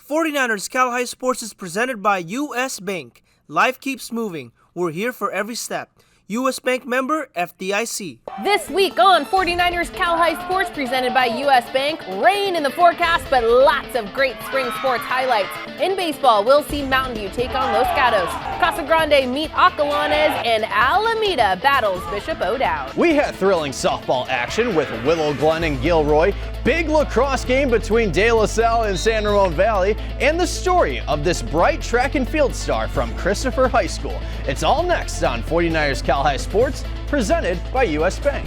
49ers Cal High Sports is presented by U.S. Bank. Life keeps moving. We're here for every step. U.S. Bank member, FDIC. This week on 49ers Cal High Sports, presented by U.S. Bank. Rain in the forecast, but lots of great spring sports highlights. In baseball, we'll see Mountain View take on Los Gatos. Casa Grande meet Acalanes, and Alameda battles Bishop O'Dowd. We had thrilling softball action with Willow Glen and Gilroy, big lacrosse game between De La Salle and San Ramon Valley, and the story of this bright track and field star from Christopher High School. It's all next on 49ers Cal High Sports, presented by U.S. Bank.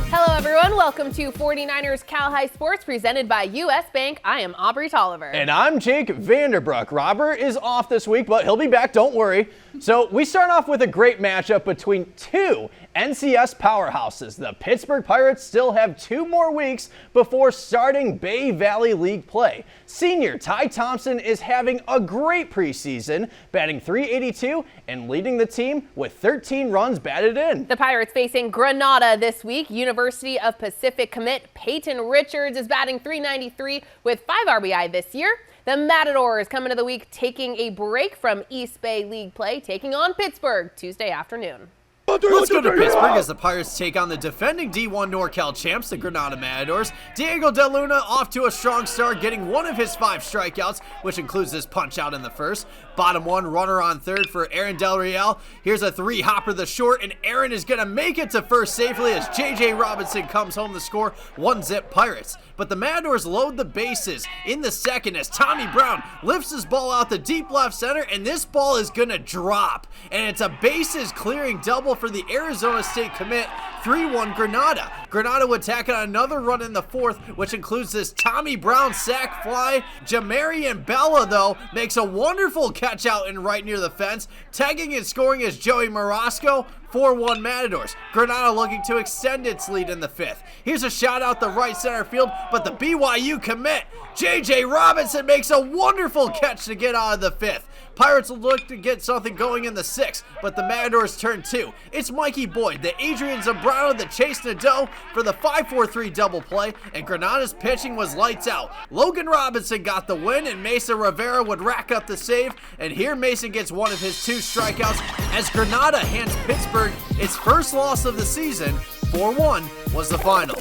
Hello everyone, welcome to 49ers Cal High Sports presented by U.S. Bank. I am Aubrey Tolliver. And I'm Jake Vanderbrook. Robert is off this week, but he'll be back, don't worry. So we start off with a great matchup between two NCS powerhouses. The Pittsburgh Pirates still have 2 more weeks before starting Bay Valley League play. Senior Ty Thompson is having a great preseason, batting .382 and leading the team with 13 runs batted in. The Pirates facing Granada this week. University of Pacific commit Peyton Richards is batting .393 with 5 RBI this year. The Matadors coming to the week taking a break from East Bay League play, taking on Pittsburgh Tuesday afternoon. Let's go to Pittsburgh as the Pirates take on the defending D1 NorCal champs, the Granada Matadors. Diego De Luna off to a strong start, getting one of his 5 strikeouts, which includes this punch out in the first. Bottom 1, runner on third for Aaron Del Real. Here's a 3-hopper the short, and Aaron is going to make it to first safely as J.J. Robinson comes home to score. 1-zip Pirates. But the Matadors load the bases in the second as Tommy Brown lifts his ball out the deep left center, and this ball is going to drop. And it's a bases clearing double for the Arizona State commit. 3-1 Granada. Granada would tack on another run in the fourth, which includes this Tommy Brown sac fly. Jamarian Bella, though, makes a wonderful catch out and right near the fence. Tagging and scoring is Joey Morosco. 4-1 Matadors. Granada looking to extend its lead in the 5th. Here's a shot out the right center field, but the BYU commit, J.J. Robinson, makes a wonderful catch to get out of the 5th. Pirates will look to get something going in the 6th, but the Matadors turn 2. It's Mikey Boyd, the Adrian Zambrano, the Chase Nadeau for the 5-4-3 double play, and Granada's pitching was lights out. Logan Robinson got the win, and Mesa Rivera would rack up the save, and here Mason gets one of his 2 strikeouts as Granada hands Pittsburgh its first loss of the season. 4-1 was the final.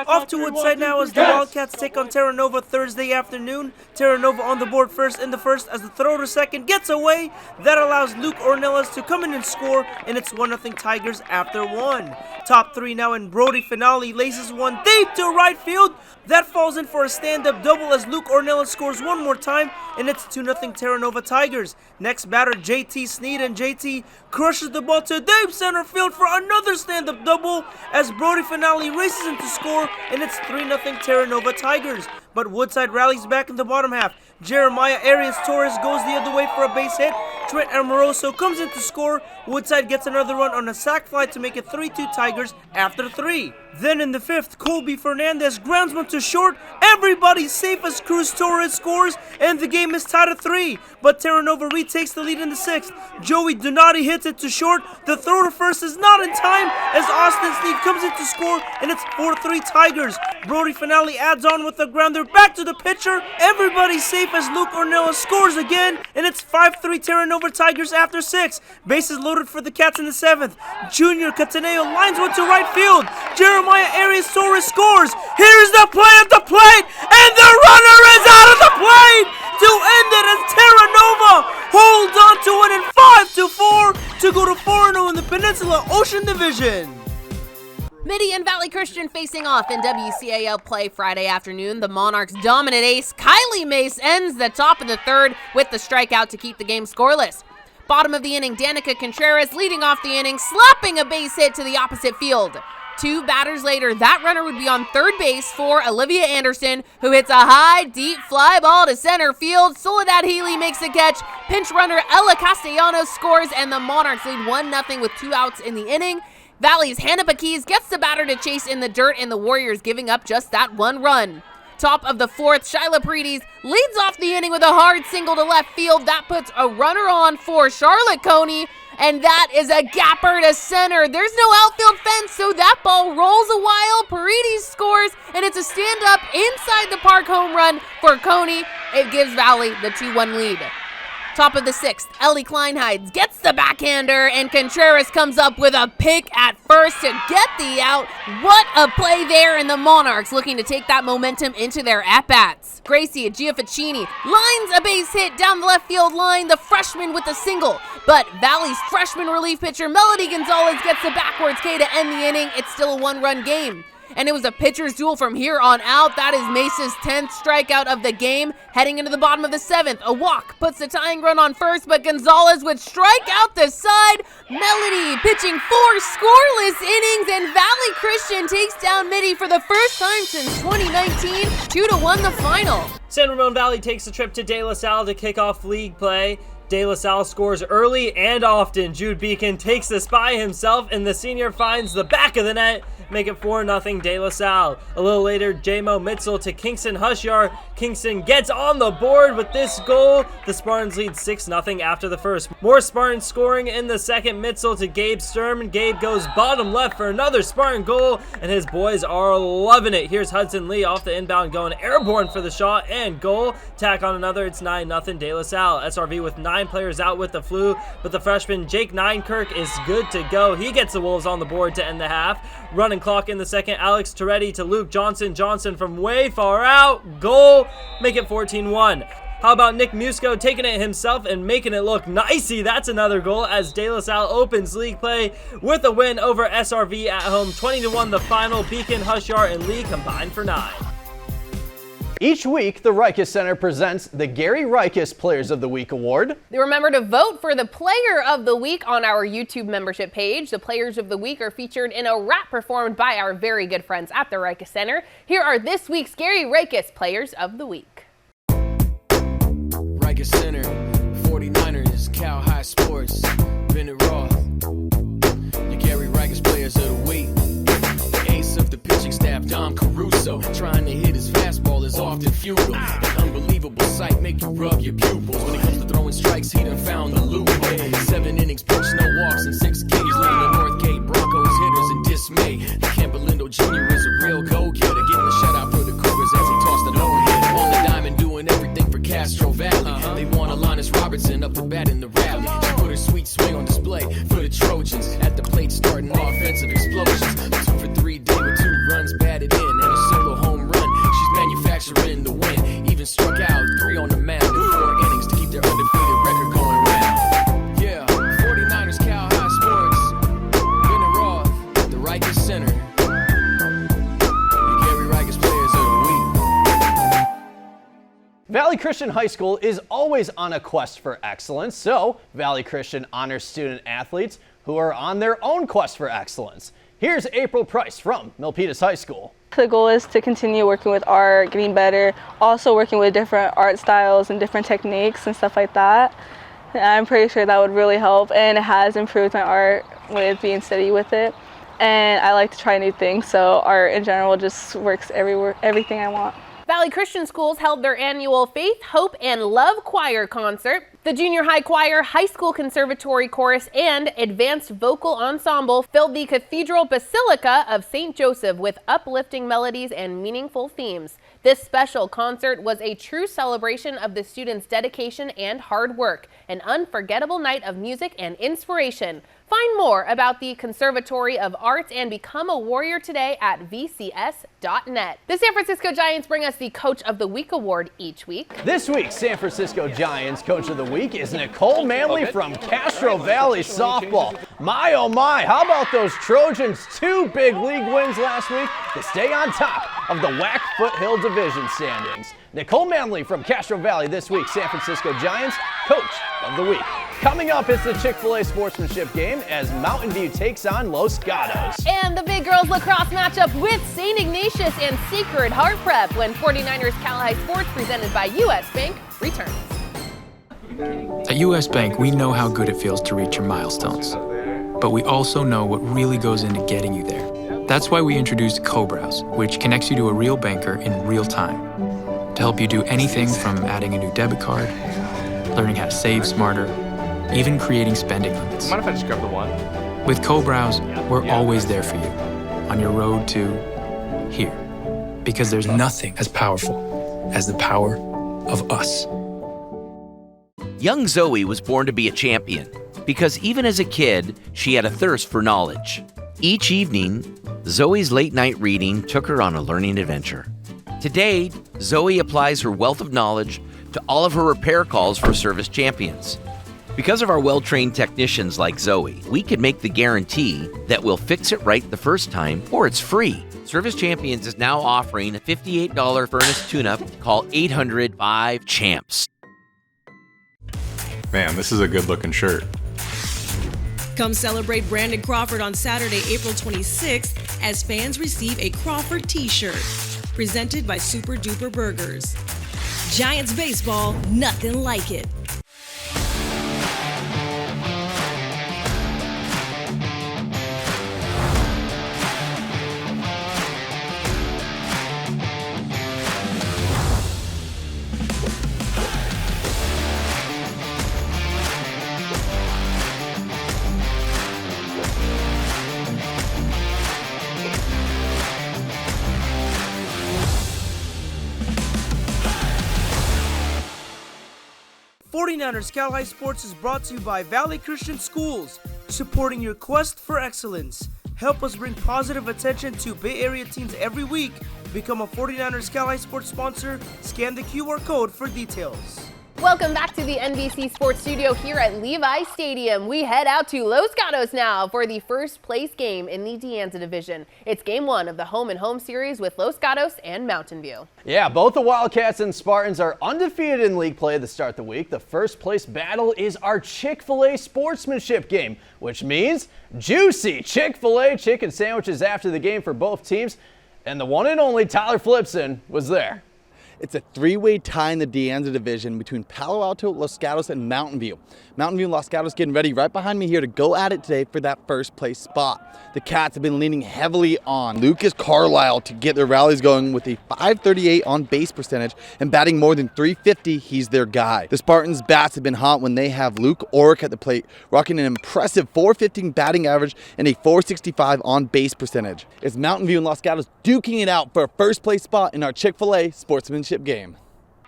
Off to Woodside now as the Wildcats take on Terra Nova Thursday afternoon. Terra Nova on the board first in the first as the throw to second gets away. That allows Luke Ornelas to come in and score, and it's 1-0 Tigers after 1. Top 3 now, and Brody Finale laces one deep to right field. That falls in for a stand-up double as Luke Ornelas scores one more time, and it's 2-0 Terra Nova Tigers. Next batter, JT Sneed, and JT crushes the ball to deep center field for another stand-up double as Brody Finale races in to score, and it's 3-0 Terra Nova Tigers. But Woodside rallies back in the bottom half. Jeremiah Arias Torres goes the other way for a base hit. Trent Amoroso comes in to score. Woodside gets another run on a sac fly to make it 3-2 Tigers after 3. Then in the 5th, Colby Fernandez grounds one to short. Everybody's safe as Cruz Torres scores, and the game is tied at 3. But Terra Nova retakes the lead in the 6th. Joey Donati hits it to short. The throw to first is not in time as Austin Sneed comes in to score, and it's 4-3 Tigers. Brody Finale adds on with a grounder back to the pitcher. Everybody's safe as Luke Ornelas scores again, and it's 5-3 Terra Nova Tigers after 6. Bases loaded for the Cats in the 7th. Junior Cataneo lines one to right field. Jeremiah Arias Torres scores. Here's the play at the plate, and the runner is out of the plate to end it as Terra Nova holds on to it in 5-4 to go to 4-0 in the Peninsula Ocean Division. Midian Valley Christian facing off in WCAL play Friday afternoon. The Monarchs' dominant ace, Kylie Mace, ends the top of the 3rd with the strikeout to keep the game scoreless. Bottom of the inning, Danica Contreras leading off the inning, slapping a base hit to the opposite field. 2 batters later, that runner would be on third base for Olivia Anderson, who hits a high, deep fly ball to center field. Soledad Healy makes the catch. Pinch runner Ella Castellanos scores, and the Monarchs lead 1-0 with 2 outs in the inning. Valley's Hannah Paquis gets the batter to chase in the dirt, and the Warriors giving up just that 1 run. Top of the fourth, Shyla Paredes leads off the inning with a hard single to left field. That puts a runner on for Charlotte Coney, and that is a gapper to center. There's no outfield fence, so that ball rolls a while. Paredes scores, and it's a stand-up inside the park home run for Coney. It gives Valley the 2-1 lead. Top of the sixth, Ellie Kleinheide gets the backhander, and Contreras comes up with a pick at first to get the out. What a play there, and the Monarchs looking to take that momentum into their at-bats. Gracie Giafficini lines a base hit down the left field line, the freshman with the single. But Valley's freshman relief pitcher Melody Gonzalez gets the backwards K to end the inning. It's still a one-run game. And it was a pitcher's duel from here on out. That is Mesa's 10th strikeout of the game. Heading into the bottom of the seventh, a walk puts the tying run on first, but Gonzalez would strike out the side. Melody pitching 4 scoreless innings, and Valley Christian takes down Mitty for the first time since 2019, 2-1 the final. San Ramon Valley takes a trip to De La Salle to kick off league play. De La Salle scores early and often. Jude Beacon takes this by himself, and the senior finds the back of the net, make it 4-0 De La Salle. A little later, J-Mo Mitzel to Kingston Hushyar. Kingston gets on the board with this goal. The Spartans lead 6-0 after the first. More Spartans scoring in the second. Mitzel to Gabe Sturm. Gabe goes bottom left for another Spartan goal, and his boys are loving it. Here's Hudson Lee off the inbound going airborne for the shot and goal. Tack on another, it's 9-0 De La Salle. SRV with 9 players out with the flu, but the freshman Jake Ninekirk is good to go. He gets the Wolves on the board to end the half. Running clock in the second, Alex Toretti to Luke Johnson. Johnson from way far out. Goal. Make it 14-1. How about Nick Musco taking it himself and making it look nicey? That's another goal as De La Salle opens league play with a win over SRV at home. 20-1 the final. Beacon, Hushyar, and Lee combined for 9. Each week, the Rikus Center presents the Gary Rikus Players of the Week Award. Remember to vote for the Player of the Week on our YouTube membership page. The Players of the Week are featured in a rap performed by our very good friends at the Rikus Center. Here are this week's Gary Rikus Players of the Week. Rikus Center, 49ers, Cal High Sports, Bennett Roth. Your Gary Rikus Players of the Week. The ace of the pitching staff, Dom Caruso, trying to hit his fastball is often futile. An unbelievable sight, make you rub your pupils. When it comes to throwing strikes, he done found the loophole. 7 innings pitched, no walks, and 6 Ks, leading the Northgate Broncos hitters in dismay. The Campbellindo Jr. is a real go-getter, getting a shutout for the Cougars as he tossed an no-hitter. On the diamond, doing everything for Castro Valley. They want Alanis Robertson up the bat in the rally. She put her sweet swing on display for the Trojans. At the plate, starting offensive explosions. 2 for 3 day with 2 runs batted in and a solo home run. She's manufacturing the win. Even struck out 3 on the mound in 4 innings to keep their undefeated record going round. Yeah, 49ers, Cal High Sports, Bennett Roth, the Rikus Center. The Gary Rikus Players of the Week. Valley Christian High School is always on a quest for excellence, so Valley Christian honors student athletes who are on their own quest for excellence. Here's April Price from Milpitas High School. The goal is to continue working with art, getting better, also working with different art styles and different techniques and stuff like that. And I'm pretty sure that would really help, and it has improved my art with being steady with it. And I like to try new things, so art in general just works everywhere, everything I want. Valley Christian Schools held their annual Faith, Hope, and Love Choir concert. The junior high choir, high school conservatory chorus, and advanced vocal ensemble filled the Cathedral Basilica of St. Joseph with uplifting melodies and meaningful themes. This special concert was a true celebration of the students' dedication and hard work, an unforgettable night of music and inspiration. Find more about the Conservatory of Arts and become a warrior today at vcs.net. The San Francisco Giants bring us the Coach of the Week award each week. This week's San Francisco Giants Coach of the Week is Nicole Manley from Castro Valley Softball. My oh my, how about those Trojans? 2 big league wins last week to stay on top of the WAC Foothill Division standings. Nicole Manley from Castro Valley this week, San Francisco Giants Coach of the Week. Coming up, it's the Chick-fil-A sportsmanship game as Mountain View takes on Los Gatos. And the big girls lacrosse matchup with St. Ignatius and Sacred Heart Prep when 49ers Cal High Sports presented by U.S. Bank returns. At U.S. Bank, we know how good it feels to reach your milestones, but we also know what really goes into getting you there. That's why we introduced Co-Browse, which connects you to a real banker in real time to help you do anything from adding a new debit card, learning how to save smarter, even creating spending limits. Mind if I just grab the one? With Co-Browse, we're always there for you on your road to here. Because there's nothing as powerful as the power of us. Young Zoe was born to be a champion because even as a kid, she had a thirst for knowledge. Each evening, Zoe's late-night reading took her on a learning adventure. Today, Zoe applies her wealth of knowledge to all of her repair calls for service champions. Because of our well-trained technicians like Zoe, we can make the guarantee that we'll fix it right the first time or it's free. Service Champions is now offering a $58 furnace tune-up. Call 800-5-CHAMPS. Man, this is a good-looking shirt. Come celebrate Brandon Crawford on Saturday, April 26th as fans receive a Crawford t-shirt presented by Super Duper Burgers. Giants baseball, nothing like it. '49ers Cal High Sports is brought to you by Valley Christian Schools, supporting your quest for excellence. Help us bring positive attention to Bay Area teens every week. Become a '49ers Cal High Sports sponsor. Scan the QR code for details. Welcome back to the NBC Sports Studio here at Levi Stadium. We head out to Los Gatos now for the first place game in the De Anza division. It's game one of the home and home series with Los Gatos and Mountain View. Yeah, both the Wildcats and Spartans are undefeated in league play to start the week. The first place battle is our Chick-fil-A sportsmanship game, which means juicy Chick-fil-A chicken sandwiches after the game for both teams. And the one and only Tyler Flipson was there. It's a three-way tie in the De Anza division between Palo Alto, Los Gatos, and Mountain View. Mountain View and Los Gatos getting ready right behind me here to go at it today for that first place spot. The Cats have been leaning heavily on Lucas Carlisle to get their rallies going with a .538 on base percentage and batting more than .350. He's their guy. The Spartans' bats have been hot when they have Luke Orick at the plate, rocking an impressive .415 batting average and a .465 on base percentage. It's Mountain View and Los Gatos duking it out for a first place spot in our Chick-fil-A sportsmanship game.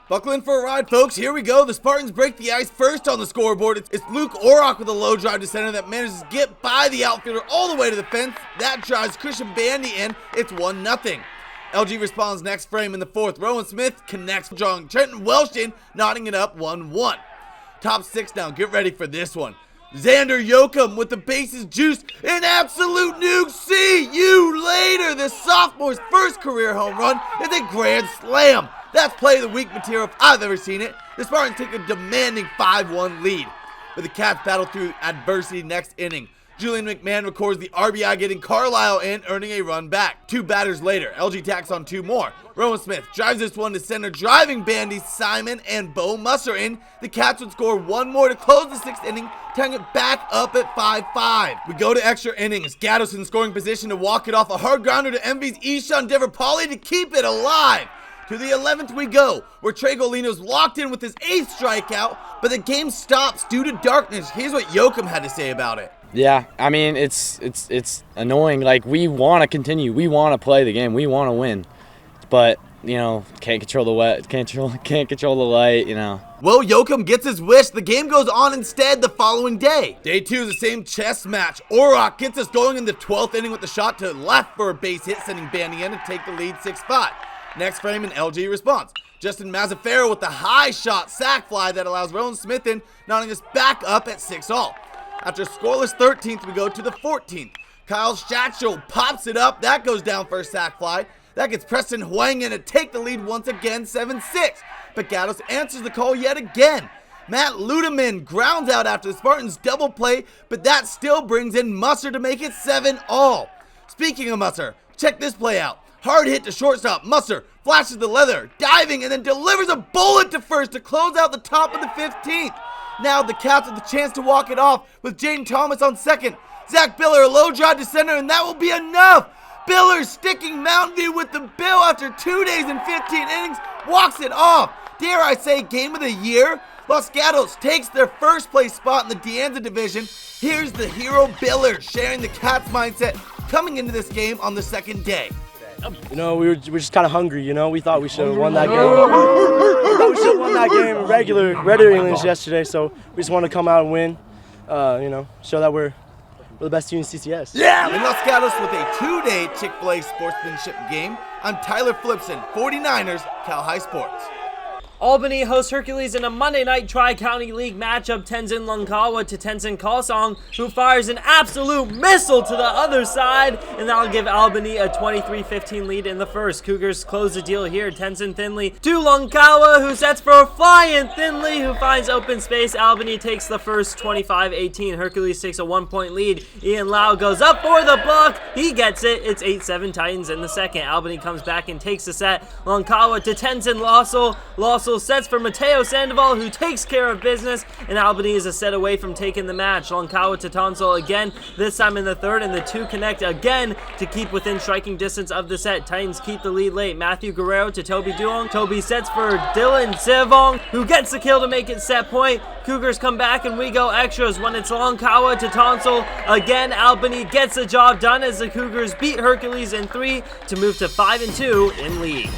Buckle in for a ride, folks. Here we go. The Spartans break the ice first on the scoreboard. It's Luke Orick with a low drive to center that manages to get by the outfielder all the way to the fence. That drives Christian Bandy in. It's 1-0. LG responds next frame in the fourth. Rowan Smith connects John Trenton Welsh in, knotting it up 1-1. Top six now. Get ready for this one. Xander Yoakum with the bases juiced. An absolute nuke. See you later. The sophomore's first career home run is a grand slam. That's play of the week material if I've ever seen it. The Spartans take a demanding 5-1 lead. But the Cats battle through adversity next inning. Julian McMahon records the RBI, getting Carlisle in, earning a run back. Two batters later, LG tacks on two more. Rowan Smith drives this one to center, driving Bandy, Simon, and Bo Musser in. The Cats would score one more to close the sixth inning, tying it back up at 5-5. We go to extra innings. Gattos in scoring position to walk it off. A hard grounder to MV's Ishan Deverpali to keep it alive. To the 11th we go, where Trey Golino's locked in with his 8th strikeout, but the game stops due to darkness. Here's what Yoakum had to say about it. Yeah, I mean, it's annoying. Like, we want to continue. We want to play the game. We want to win. But, you know, can't control the wet, can't control the light, you know. Well, Yoakum gets his wish. The game goes on instead the following day. Day two is the same chess match. Orick gets us going in the 12th inning with the shot to left for a base hit, sending Bandy in to take the lead 6-5. Next frame, an LG response. Justin Mazzaferro with the high shot sac fly that allows Rowan Smith in, knotting us back up at 6-all. After a scoreless 13th, we go to the 14th. Kyle Schatchel pops it up. That goes down for a sac fly. That gets Preston Huang in to take the lead once again, 7-6. But Gattos answers the call yet again. Matt Ludeman grounds out after the Spartans double play, but that still brings in Musser to make it 7-all. Speaking of Musser, check this play out. Hard hit to shortstop. Musser flashes the leather, diving, and then delivers a bullet to first to close out the top of the 15th. Now the Cats have the chance to walk it off with Jaden Thomas on second. Zach Biller a low drive to center, and that will be enough. Billers sticking Mountain View with the bill after 2 days and 15 innings, walks it off. Dare I say, game of the year? Los Gatos takes their first place spot in the De Anza division. Here's the hero Billers sharing the Cats mindset coming into this game on the second day. You know, we were just kind of hungry, you know. We thought we should have won that game. We thought we should have won that game in regular English yesterday, so we just want to come out and win, you know, show that we're the best team in CCS. Yeah! In Los Gatos with a 2-day Chick-fil-A sportsmanship game, I'm Tyler Flipson, 49ers, Cal High Sports. Albany hosts Hercules in a Monday night Tri-County League matchup. Tenzin Langkawa to Tenzin Kalsong, who fires an absolute missile to the other side, and that'll give Albany a 23-15 lead in the first. Cougars close the deal here. Tenzin Thinley to Langkawa, who sets for a fly-in. Thinley, who finds open space. Albany takes the first 25-18. Hercules takes a 1-point lead. Ian Lau goes up for the block. He gets it. It's 8-7 Titans in the second. Albany comes back and takes the set. Langkawa to Tenzin Lossel. Lossel sets for Mateo Sandoval, who takes care of business, and Albany is a set away from taking the match. Langkawa to Tonsol again, this time in the third, and the two connect again to keep within striking distance of the set. Titans keep the lead late. Matthew Guerrero to Toby Duong. Toby sets for Dylan Sivong, who gets the kill to make it set point. Cougars come back and we go extras when it's Langkawa to Tonsol. Again, Albany gets the job done as the Cougars beat Hercules in 3 to move to 5-2 in league.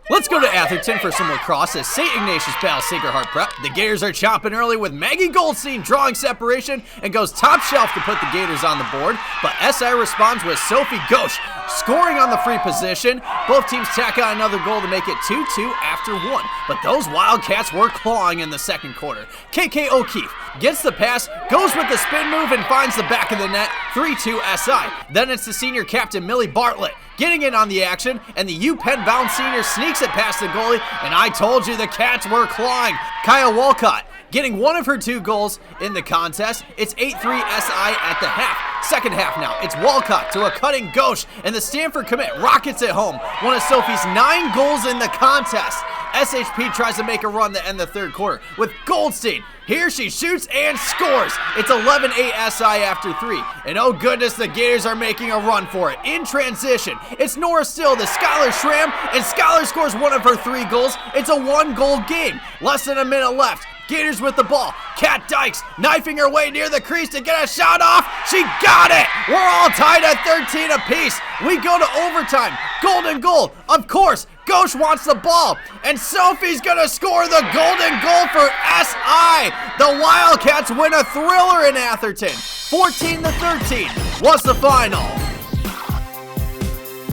Let's go to Atherton for some lacrosse as St. Ignatius battles Sacred Heart Prep. The Gators are chopping early with Maggie Goldstein drawing separation and goes top shelf to put the Gators on the board, but SI responds with Sophie Gauche scoring on the free position. Both teams tack on another goal to make it 2-2 after 1, but those Wildcats were clawing in the second quarter. KK O'Keefe gets the pass, goes with the spin move and finds the back of the net, 3-2 SI. Then it's the senior captain Millie Bartlett getting in on the action, and the UPenn-bound senior sneaks it past the goalie, and I told you the Cats were clawing. Kaya Walcott getting one of her 2 goals in the contest. It's 8-3 SI at the half. Second half now, it's Walcott to a cutting Gauche, and the Stanford commit rockets it home. One of Sophie's 9 goals in the contest. SHP tries to make a run to end the third quarter with Goldstein. Here she shoots and scores. It's 11-8 SI after 3. And oh goodness, the Gators are making a run for it. In transition, it's Nora Still to Skylar Schramm, and Skylar scores one of her 3 goals. It's a 1-goal game. Less than a minute left. Gators with the ball. Kat Dykes knifing her way near the crease to get a shot off. She got it. We're all tied at 13 apiece. We go to overtime. Golden goal. Of course, Gauche wants the ball, and Sophie's gonna score the golden goal for SI. The Wildcats win a thriller in Atherton. 14-13 was the final.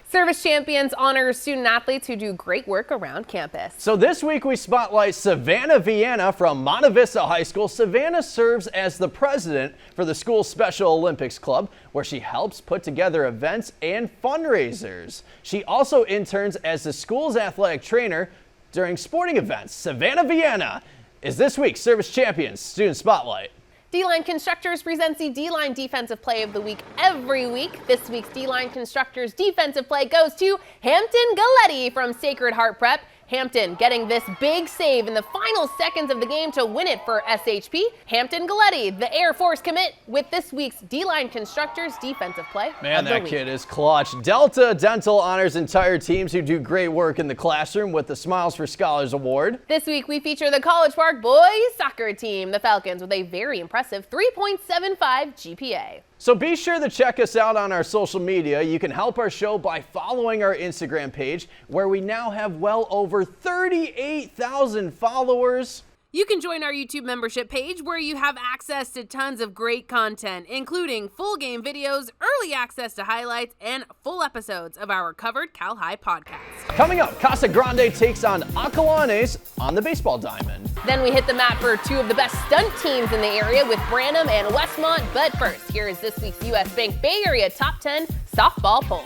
Service Champions honors student athletes who do great work around campus. So this week we spotlight Savannah Viana from Monte Vista High School. Savannah serves as the president for the school's Special Olympics Club, where she helps put together events and fundraisers. She also interns as the school's athletic trainer during sporting events. Savannah Viana is this week's Service Champions Student Spotlight. D-Line Constructors presents the D-Line Defensive Play of the Week every week. This week's D-Line Constructors Defensive Play goes to Hampton Galletti from Sacred Heart Prep. Hampton getting this big save in the final seconds of the game to win it for SHP. Hampton Galletti, the Air Force commit, with this week's D-Line Constructors Defensive Play Man, of the that week. kid is clutch. Delta Dental honors entire teams who do great work in the classroom with the Smiles for Scholars Award. This week we feature the College Park boys soccer team, the Falcons, with a very impressive 3.75 GPA. So be sure to check us out on our social media. You can help our show by following our Instagram page, where we now have well over 38,000 followers. You can join our YouTube membership page, where you have access to tons of great content, including full game videos, early access to highlights, and full episodes of our Covered Cal High podcast. Coming up, Casa Grande takes on Acalanes on the baseball diamond. Then we hit the map for 2 of the best stunt teams in the area with Branham and Westmont. But first, here is this week's U.S. Bank Bay Area Top 10 softball poll.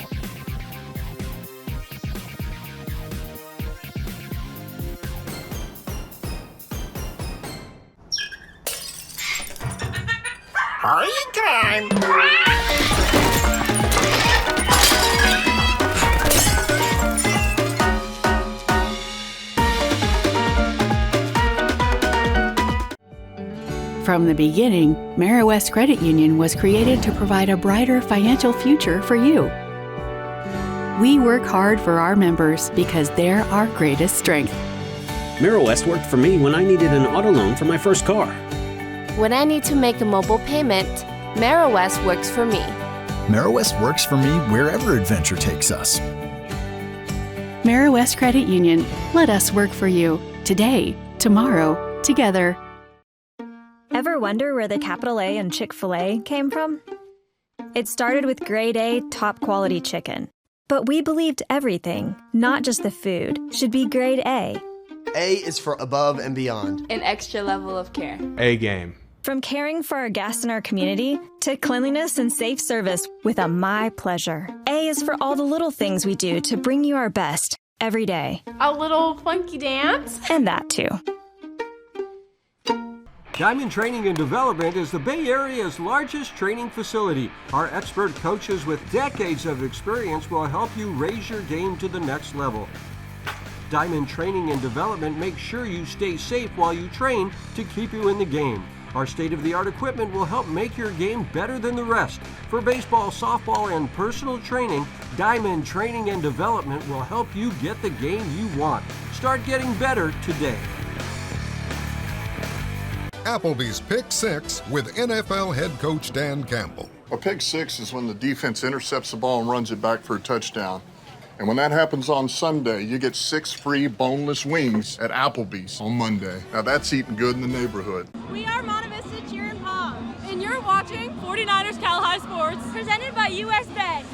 Party time! From the beginning, West Credit Union was created to provide a brighter financial future for you. We work hard for our members because they're our greatest strength. West worked for me when I needed an auto loan for my first car. When I need to make a mobile payment, West works for me. West works for me wherever adventure takes us. West Credit Union. Let us work for you. Today, tomorrow, together. Ever wonder where the capital A in Chick-fil-A came from? It started with grade A, top quality chicken. But we believed everything, not just the food, should be grade A. A is for above and beyond. An extra level of care. A game. From caring for our guests in our community to cleanliness and safe service with a My Pleasure. A is for all the little things we do to bring you our best every day. A little funky dance. And that too. Diamond Training and Development is the Bay Area's largest training facility. Our expert coaches with decades of experience will help you raise your game to the next level. Diamond Training and Development makes sure you stay safe while you train to keep you in the game. Our state-of-the-art equipment will help make your game better than the rest. For baseball, softball, and personal training, Diamond Training and Development will help you get the game you want. Start getting better today. Applebee's Pick Six with NFL head coach Dan Campbell. A pick six is when the defense intercepts the ball and runs it back for a touchdown. And when that happens on Sunday, you get 6 free boneless wings at Applebee's on Monday. Now that's eating good in the neighborhood. We are Monta Vista Cheer and Palm, and you're watching 49ers Cal High Sports, presented by US Bank.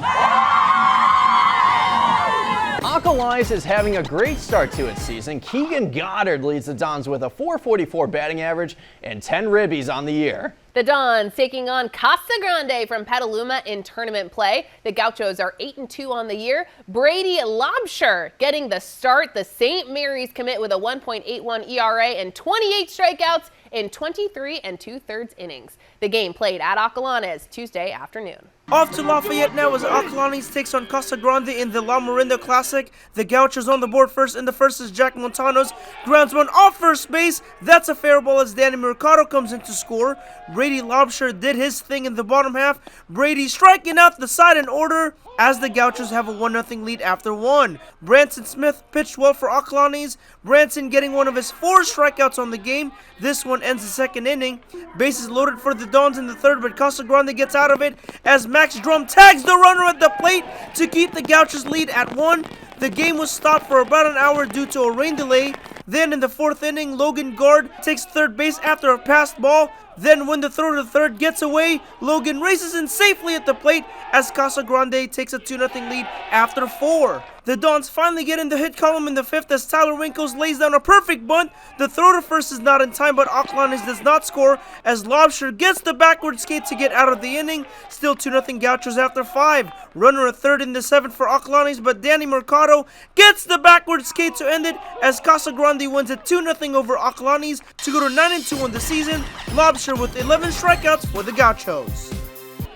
Acorns is having a great start to its season. Keegan Goddard leads the Dons with a .444 batting average and 10 ribbies on the year. The Dons taking on Casa Grande from Petaluma in tournament play. The Gauchos are 8-2 on the year. Brady Lobsher getting the start. The St. Mary's commit with a 1.81 ERA and 28 strikeouts in 23 2/3 innings. The game played at Acalanes Tuesday afternoon. Off to Lafayette now as Acalanes takes on Casa Grande in the La Morinda Classic. The Gauchos on the board first. In the first is Jack Montanos. Grounds one off first base. That's a fair ball as Danny Mercado comes in to score. Brady Lobsher did his thing in the bottom half. Brady striking out the side in order as the Gauchos have a 1-0 lead after one. Branson Smith pitched well for Acalanes. Branson getting one of his 4 strikeouts on the game. This one ends the second inning. Bases loaded for the Dons in the third, but Casa Grande gets out of it as Max Drum tags the runner at the plate to keep the Gauchos lead at 1. The game was stopped for about an hour due to a rain delay. Then in the 4th inning, Logan Guard takes third base after a passed ball. Then when the throw to third gets away, Logan races in safely at the plate as Casa Grande takes a 2-0 lead after 4. The Dons finally get in the hit column in the 5th as Tyler Winkles lays down a perfect bunt. The throw to first is not in time, but Acalanes does not score as Lobsher gets the backward skate to get out of the inning. Still 2-0 Gauchos after 5. Runner at third in the 7th for Acalanes, but Danny Mercado gets the backward skate to end it as Casa Grande wins it 2-0 over Acalanes to go to 9-2 on the season. Lobsher with 11 strikeouts for the Gauchos.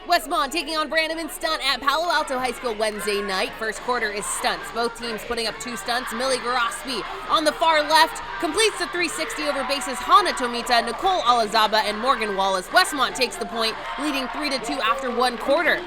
Westmont taking on Branham in stunt at Palo Alto High School Wednesday night. First quarter is stunts. Both teams putting up 2 stunts. Millie Garospi on the far left completes the 360 over bases. Hana Tomita, Nicole Alazaba, and Morgan Wallace. Westmont takes the point, leading 3-2 after 1 quarter.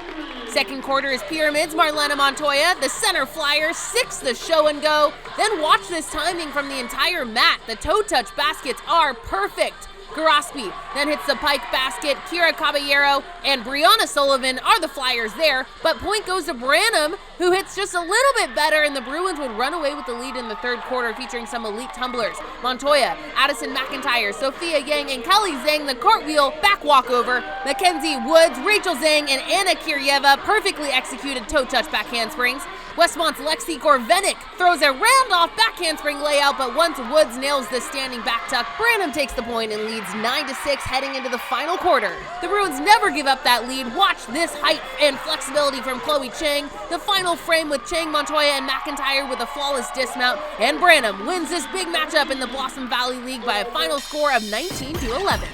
Second quarter is Pyramids. Marlena Montoya, the center flyer, 6 the show and go. Then watch this timing from the entire mat. The toe touch baskets are perfect. Garospi then hits the pike basket. Kira Caballero and Brianna Sullivan are the flyers there, but point goes to Branham, who hits just a little bit better, and the Bruins would run away with the lead in the third quarter, featuring some elite tumblers. Montoya, Addison McIntyre, Sophia Yang, and Kelly Zhang, the cartwheel back walkover. Mackenzie Woods, Rachel Zhang, and Anna Kiryeva perfectly executed toe touch back handsprings. Westmont's Lexi Gorvenick throws a round-off back handspring layout, but once Woods nails the standing back tuck, Branham takes the point and leads 9-6 heading into the final quarter. The Bruins never give up that lead. Watch this height and flexibility from Chloe Chang. The final frame with Chang, Montoya, and McIntyre with a flawless dismount, and Branham wins this big matchup in the Blossom Valley League by a final score of 19-11.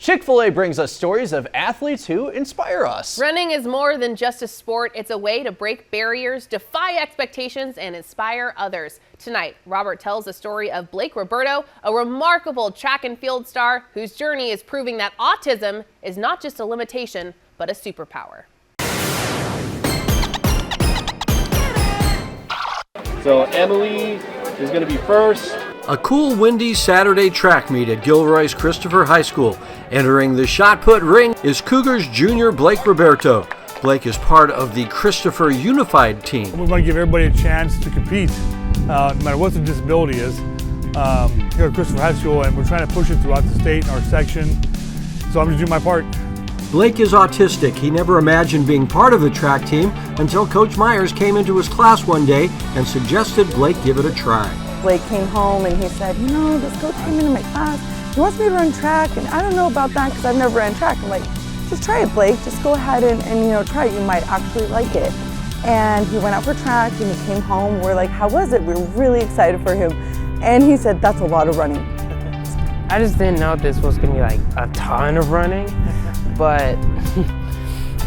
Chick-fil-A brings us stories of athletes who inspire us. Running is more than just a sport. It's a way to break barriers, defy expectations, and inspire others. Tonight, Robert tells the story of Blake Roberto, a remarkable track and field star whose journey is proving that autism is not just a limitation, but a superpower. So Emily is going to be first. A cool, windy Saturday track meet at Gilroy's Christopher High School. Entering the shot put ring is Cougars junior Blake Roberto. Blake is part of the Christopher Unified team. We want to give everybody a chance to compete, no matter what the disability is, here at Christopher High School, and we're trying to push it throughout the state in our section. So I'm going to do my part. Blake is autistic. He never imagined being part of the track team until Coach Myers came into his class one day and suggested Blake give it a try. Blake came home and he said, you know, this coach came into my class. He wants me to run track, and I don't know about that because I've never ran track. I'm like, just try it, Blake. Just go ahead and you know, try it. You might actually like it. And he went out for track and he came home. We're like, how was it? We were really excited for him. And he said, that's a lot of running. I just didn't know this was going to be like a ton of running. But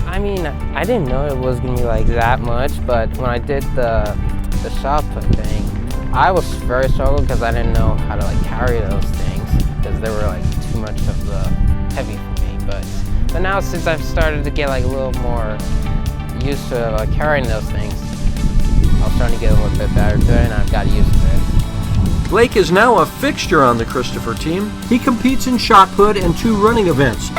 I mean, I didn't know it was going to be like that much. But when I did the shot put thing, I was very struggled because I didn't know how to like carry those things because they were like too much of the heavy for me. But now since I've started to get like a little more used to like carrying those things, I'm starting to get a little bit better to it, and I've got used to it. Blake is now a fixture on the Christopher team. He competes in shot put and 2 running events.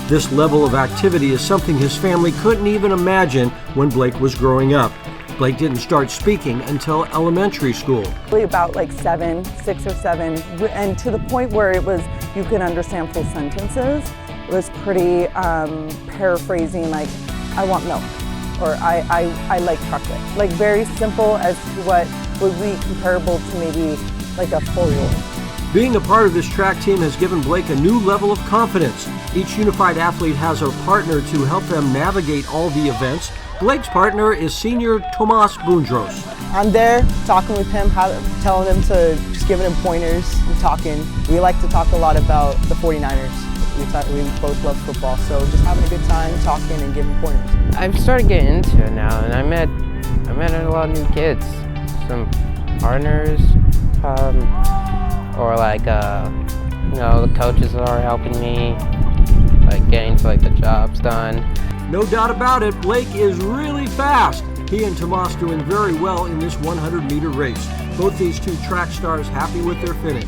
This level of activity is something his family couldn't even imagine when Blake was growing up. Blake didn't start speaking until elementary school. About like 6 or 7, and to the point where it was, you could understand full sentences. It was pretty paraphrasing, like, I want milk, or I like chocolate. Like very simple as to what would be comparable to maybe like a 4-year-old. Being a part of this track team has given Blake a new level of confidence. Each unified athlete has a partner to help them navigate all the events. Blake's partner is senior Tomas Bundros. I'm there talking with him, telling him to just giving him pointers and talking. We like to talk a lot about the 49ers. We both love football, so just having a good time talking and giving pointers. I've started getting into it now, and I met a lot of new kids, some partners, or like you know, the coaches are helping me, like getting to like the jobs done. No doubt about it, Blake is really fast. He and Tomas doing very well in this 100-meter race. Both these 2 track stars happy with their finish.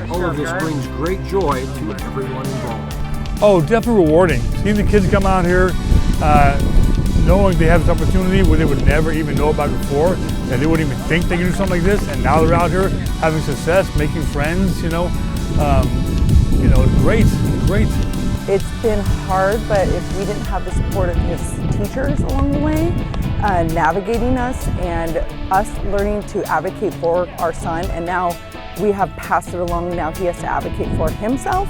All of this brings great joy to everyone involved. Oh, definitely rewarding. Seeing the kids come out here, knowing they have this opportunity where they would never even know about it before, and they wouldn't even think they could do something like this, and now they're out here having success, making friends, you know, great. It's been hard, but if we didn't have the support of his teachers along the way, navigating us and us learning to advocate for our son, and now we have passed it along, now he has to advocate for himself.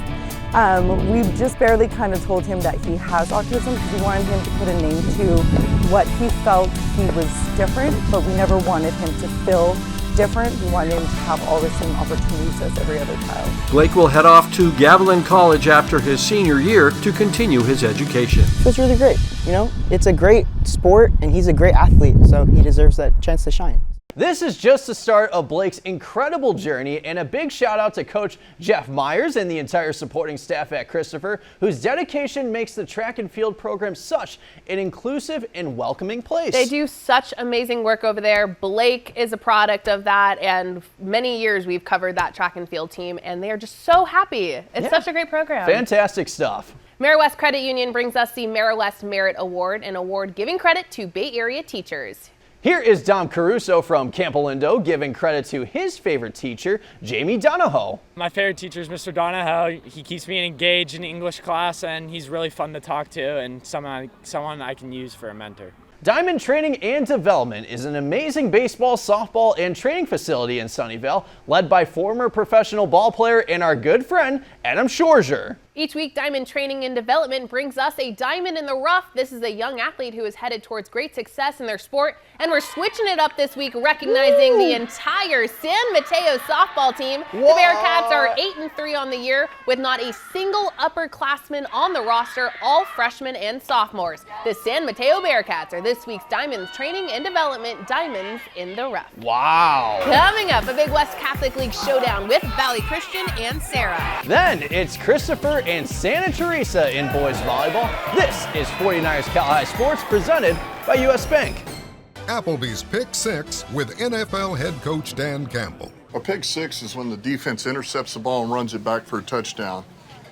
We've just barely kind of told him that he has autism because we wanted him to put a name to what he felt he was different, but we never wanted him to feel different. We wanted him to have all the same opportunities as every other child. Blake will head off to Gavilan College after his senior year to continue his education. It's really great, you know? It's a great sport, and he's a great athlete, so he deserves that chance to shine. This is just the start of Blake's incredible journey, and a big shout out to Coach Jeff Myers and the entire supporting staff at Christopher, whose dedication makes the track and field program such an inclusive and welcoming place. They do such amazing work over there. Blake is a product of that, and many years we've covered that track and field team, and they are just so happy. It's such a great program. Fantastic stuff. Marist Credit Union brings us the Marist Merit Award, an award giving credit to Bay Area teachers. Here is Dom Caruso from Camp Olindo giving credit to his favorite teacher, Jamie Donahoe. My favorite teacher is Mr. Donahoe. He keeps me engaged in English class, and he's really fun to talk to and someone I can use for a mentor. Diamond Training and Development is an amazing baseball, softball, and training facility in Sunnyvale, led by former professional ball player and our good friend, Adam Schorger. Each week, Diamond Training and Development brings us a diamond in the rough. This is a young athlete who is headed towards great success in their sport, and we're switching it up this week, recognizing the entire San Mateo softball team. The Bearcats are 8-3 on the year, with not a single upperclassman on the roster, all freshmen and sophomores. The San Mateo Bearcats are this week's Diamond Training and Development Diamonds in the Rough. Wow. Coming up, a big West Catholic League showdown with Valley Christian and Sarah. Then it's Christopher and Santa Teresa in boys volleyball. This is 49ers Cal High Sports presented by U.S. Bank. Applebee's Pick Six with NFL head coach Dan Campbell. A pick six is when the defense intercepts the ball and runs it back for a touchdown.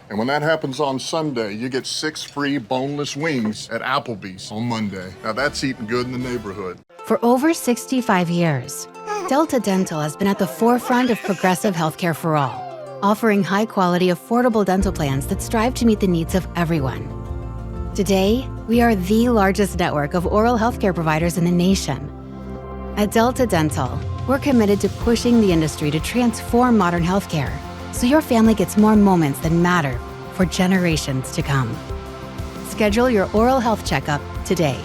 And when that happens on Sunday, you get 6 free boneless wings at Applebee's on Monday. Now that's eating good in the neighborhood. For over 65 years, Delta Dental has been at the forefront of progressive healthcare for all, offering high-quality, affordable dental plans that strive to meet the needs of everyone. Today, we are the largest network of oral healthcare providers in the nation. At Delta Dental, we're committed to pushing the industry to transform modern healthcare so your family gets more moments that matter for generations to come. Schedule your oral health checkup today.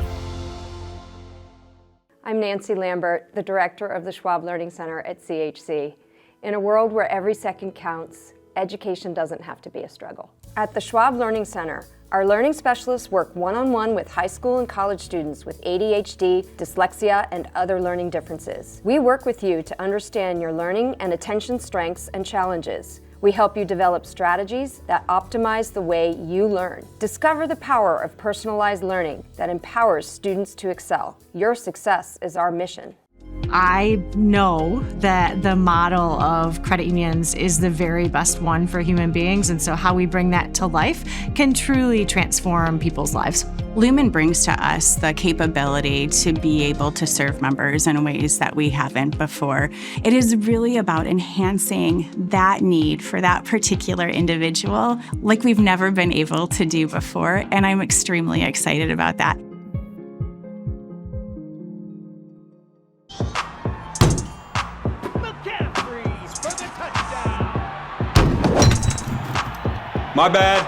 I'm Nancy Lambert, the director of the Schwab Learning Center at CHC. In a world where every second counts, education doesn't have to be a struggle. At the Schwab Learning Center, our learning specialists work one-on-one with high school and college students with ADHD, dyslexia, and other learning differences. We work with you to understand your learning and attention strengths and challenges. We help you develop strategies that optimize the way you learn. Discover the power of personalized learning that empowers students to excel. Your success is our mission. I know that the model of credit unions is the very best one for human beings, and so how we bring that to life can truly transform people's lives. Lumen brings to us the capability to be able to serve members in ways that we haven't before. It is really about enhancing that need for that particular individual like we've never been able to do before, and I'm extremely excited about that. My bad.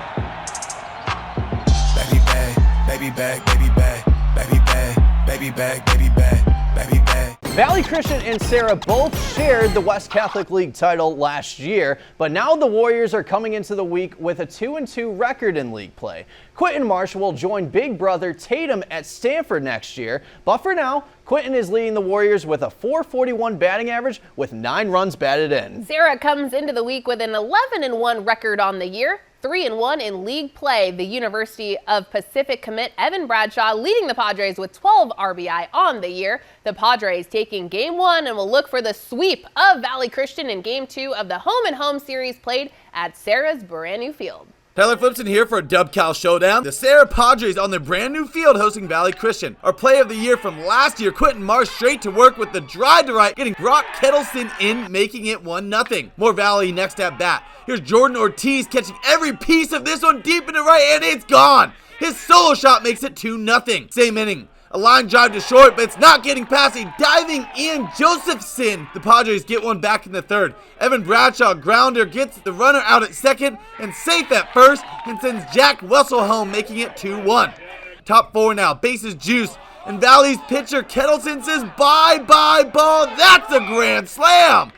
Baby bag, baby bag, baby bag, baby bag, baby bag, baby bag, baby bag. Valley Christian and Sarah both shared the West Catholic League title last year, but now the Warriors are coming into the week with a 2-2 record in league play. Quentin Marsh will join big brother Tatum at Stanford next year, but for now, Quentin is leading the Warriors with a .441 batting average with 9 runs batted in. Sarah comes into the week with an 11-1 record on the year. 3-1 in league play. The University of Pacific commit Evan Bradshaw leading the Padres with 12 RBI on the year. The Padres taking Game 1 and will look for the sweep of Valley Christian in Game 2 of the home-and-home series played at Sarah's brand new field. Tyler Flipson here for a Dub Cal Showdown. The Sarah Padres on their brand new field hosting Valley Christian. Our play of the year from last year, Quentin Marsh straight to work with the drive to right, getting Brock Kettleson in, making it 1-0. More Valley next at bat. Here's Jordan Ortiz catching every piece of this one deep into right, and it's gone. His solo shot makes it 2-0. Same inning. A line drive to short, but it's not getting past a diving Ian Josephson. The Padres get one back in the third. Evan Bradshaw grounder gets the runner out at second and safe at first and sends Jack Wessel home, making it 2-1. Top 4 now, bases juiced, and Valley's pitcher Kettleson says bye-bye ball. That's a grand slam.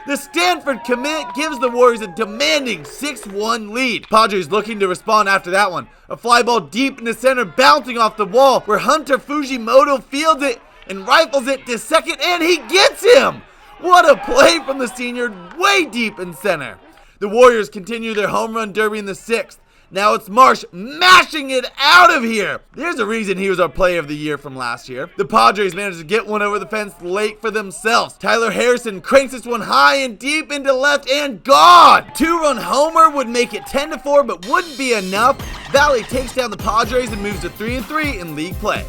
The Stanford commit gives the Warriors a demanding 6-1 lead. Padres looking to respond after that one. A fly ball deep in the center, bouncing off the wall, where Hunter Fujimoto fields it and rifles it to second, and he gets him! What a play from the senior, way deep in center. The Warriors continue their home run derby in the 6th. Now it's Marsh mashing it out of here. There's a reason he was our play of the year from last year. The Padres managed to get one over the fence late for themselves. Tyler Harrison cranks this one high and deep into left and gone. 2-run homer would make it 10-4, but wouldn't be enough. Valley takes down the Padres and moves to 3-3 in league play.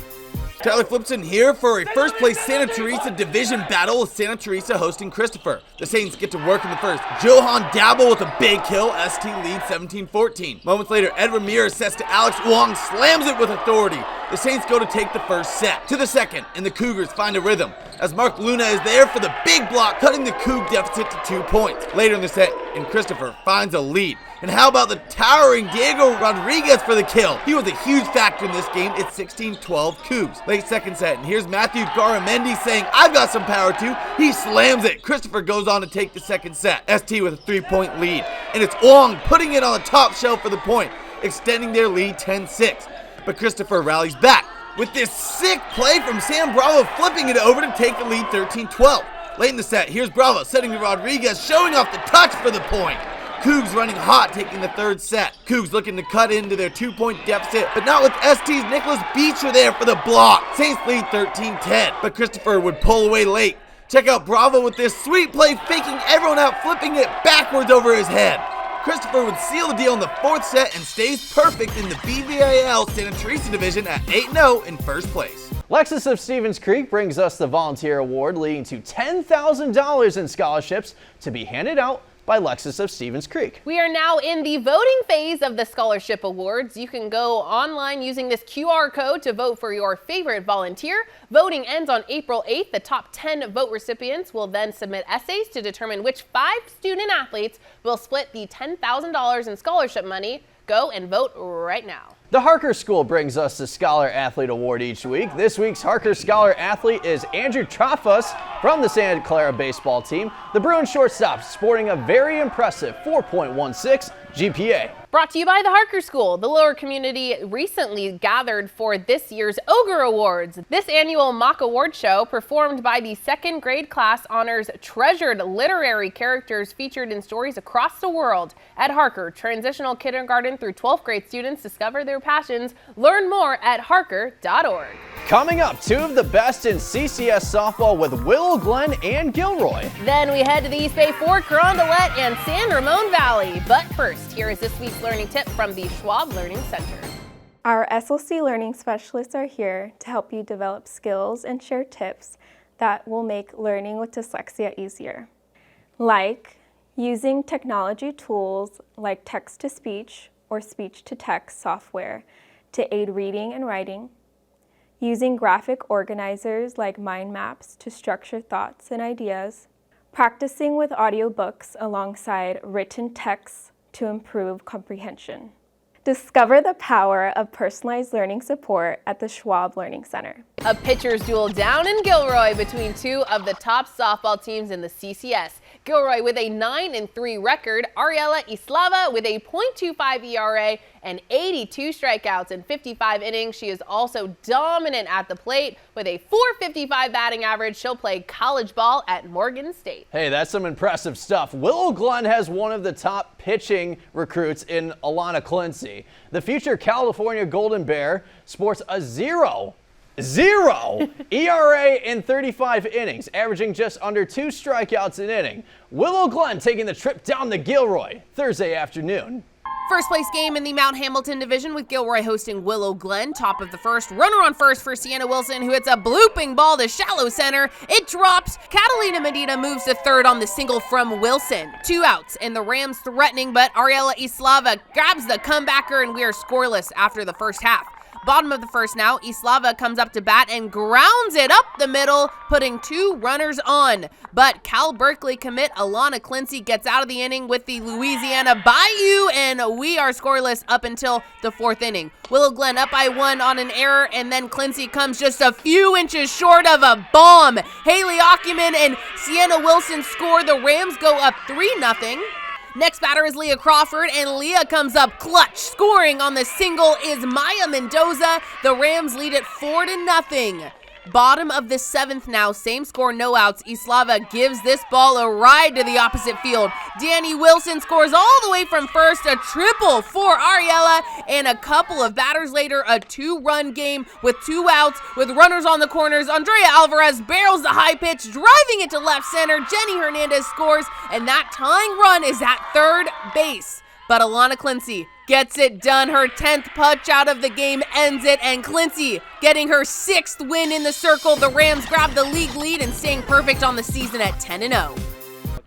Tyler Flipson here for a first place Santa Teresa division battle with Santa Teresa hosting Christopher. The Saints get to work in the first. Johan Dabble with a big kill. ST leads 17-14. Moments later, Ed Ramirez sets to Alex Wong, slams it with authority. The Saints go to take the first set. To the second, and the Cougars find a rhythm, as Mark Luna is there for the big block, cutting the Coug deficit to 2 points. Later in the set, and Christopher finds a lead. And how about the towering Diego Rodriguez for the kill? He was a huge factor in this game. It's 16-12 Cougs. Late second set, and here's Matthew Garamendi saying, "I've got some power too." He slams it. Christopher goes on to take the second set. ST with a 3-point lead. And it's Wong putting it on the top shelf for the point, extending their lead 10-6. But Christopher rallies back with this sick play from Sam Bravo, flipping it over to take the lead 13-12. Late in the set, here's Bravo setting to Rodriguez, showing off the touch for the point. Cougs running hot, taking the third set. Cougs looking to cut into their 2-point deficit, but not with ST's Nicholas Beecher there for the block. Saints lead 13-10, but Christopher would pull away late. Check out Bravo with this sweet play, faking everyone out, flipping it backwards over his head. Christopher would seal the deal in the fourth set and stays perfect in the BVAL Santa Teresa division at 8-0 in first place. Lexus of Stevens Creek brings us the Volunteer Award, leading to $10,000 in scholarships to be handed out by Lexus of Stevens Creek. We are now in the voting phase of the Scholarship Awards. You can go online using this QR code to vote for your favorite volunteer. Voting ends on April 8th. The top 10 vote recipients will then submit essays to determine which 5 student athletes will split the $10,000 in scholarship money. Go and vote right now. The Harker School brings us the Scholar Athlete Award each week. This week's Harker Scholar Athlete is Andrew Trafus from the Santa Clara baseball team. The Bruins shortstop sporting a very impressive 4.16 GPA. Brought to you by the Harker School. The lower community recently gathered for this year's Ogre Awards. This annual mock award show, performed by the second grade class, honors treasured literary characters featured in stories across the world. At Harker, transitional kindergarten through 12th grade students discover their passions. Learn more at harker.org. Coming up, 2 of the best in CCS softball with Willow Glen and Gilroy. Then we head to the East Bay for Carondelet and San Ramon Valley. But first, here is this week's learning tip from the Schwab Learning Center. Our SLC learning specialists are here to help you develop skills and share tips that will make learning with dyslexia easier. Like using technology tools like text-to-speech or speech-to-text software to aid reading and writing, using graphic organizers like mind maps to structure thoughts and ideas, practicing with audiobooks alongside written texts to improve comprehension. Discover the power of personalized learning support at the Schwab Learning Center. A pitcher's duel down in Gilroy between 2 of the top softball teams in the CCS. Gilroy with a 9-3 record, Ariella Islava with a .25 ERA and 82 strikeouts in 55 innings. She is also dominant at the plate with a .455 batting average. She'll play college ball at Morgan State. Hey, that's some impressive stuff. Willow Glen has one of the top pitching recruits in Alana Clincy. The future California Golden Bear sports a 0 ERA in 35 innings, averaging just under 2 strikeouts an inning. Willow Glen taking the trip down to Gilroy Thursday afternoon. First place game in the Mount Hamilton division with Gilroy hosting Willow Glen. Top of the first, runner on first for Sienna Wilson, who hits a blooping ball to shallow center. It drops. Catalina Medina moves to third on the single from Wilson. 2 outs and the Rams threatening, but Ariella Islava grabs the comebacker and we are scoreless after the first half. Bottom of the first now, Islava comes up to bat and grounds it up the middle, putting 2 runners on. But Cal Berkeley commit Alana Clincy gets out of the inning with the Louisiana Bayou, and we are scoreless up until the 4th inning. Willow Glen up by 1 on an error, and then Clincy comes just a few inches short of a bomb. Haley Ockerman and Sienna Wilson score. The Rams go up 3-0. Next batter is Leah Crawford, and Leah comes up clutch. Scoring on the single is Maya Mendoza. The Rams lead it 4-0. Bottom of the 7th now, same score, no outs. Islava gives this ball a ride to the opposite field. Danny Wilson scores all the way from first, a triple for Ariella, and a couple of batters later, a 2-run game with 2 outs with runners on the corners. Andrea Alvarez barrels the high pitch, driving it to left center. Jenny Hernandez scores, and that tying run is at third base. But Alana Clincy gets it done. Her 10th punch out of the game ends it, and Clincy getting her 6th win in the circle. The Rams grab the league lead and staying perfect on the season at 10-0.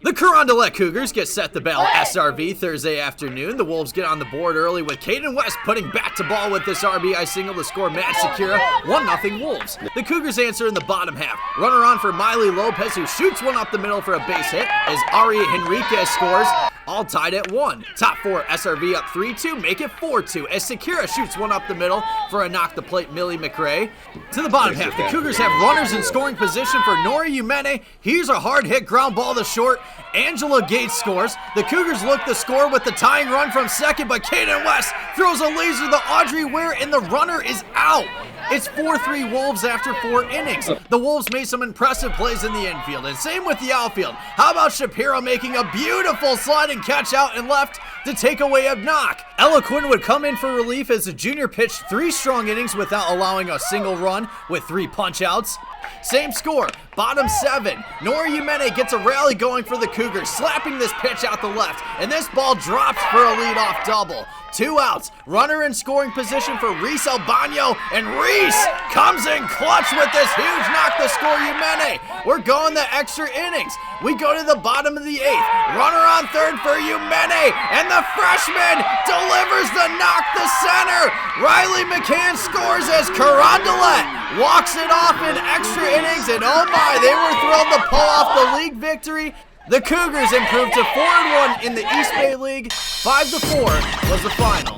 The Carondelet Cougars get set to battle SRV Thursday afternoon. The Wolves get on the board early with Caden West putting bat to ball with this RBI single to score Matt Secura, 1-0 Wolves. The Cougars answer in the bottom half. Runner on for Miley Lopez, who shoots one up the middle for a base hit as Ari Henriquez scores, all tied at 1. Top 4, SRV up 3-2, make it 4-2 as Secura shoots one up the middle for a knock-the-plate Millie McRae. To the bottom half, the Cougars have runners in scoring position for Nori Umene. Here's a hard-hit ground ball to short. Angela Gates scores. The Cougars look to score with the tying run from second, but Caden West throws a laser to Audrey Ware, and the runner is out. It's 4-3 Wolves after 4 innings. The Wolves made some impressive plays in the infield, and same with the outfield. How about Shapiro making a beautiful sliding catch out and left to take away a knock? Ella Quinn would come in for relief as the junior pitched 3 strong innings without allowing a single run with 3 punch-outs. Same score, bottom 7. Nori Umene gets a rally going for the Cougars, slapping this pitch out the left, and this ball drops for a leadoff double. 2 outs, runner in scoring position for Reese Albano, and Reese comes in clutch with this huge knock to score Umene. We're going the extra innings. We go to the bottom of the 8th. Runner on third for Umene, and the freshman delivers the knock to center. Riley McCann scores as Carondelet walks it off in extra innings, and oh my, they were thrilled to pull off the league victory. The Cougars improved to 4-1 in the East Bay League. 5-4 was the final.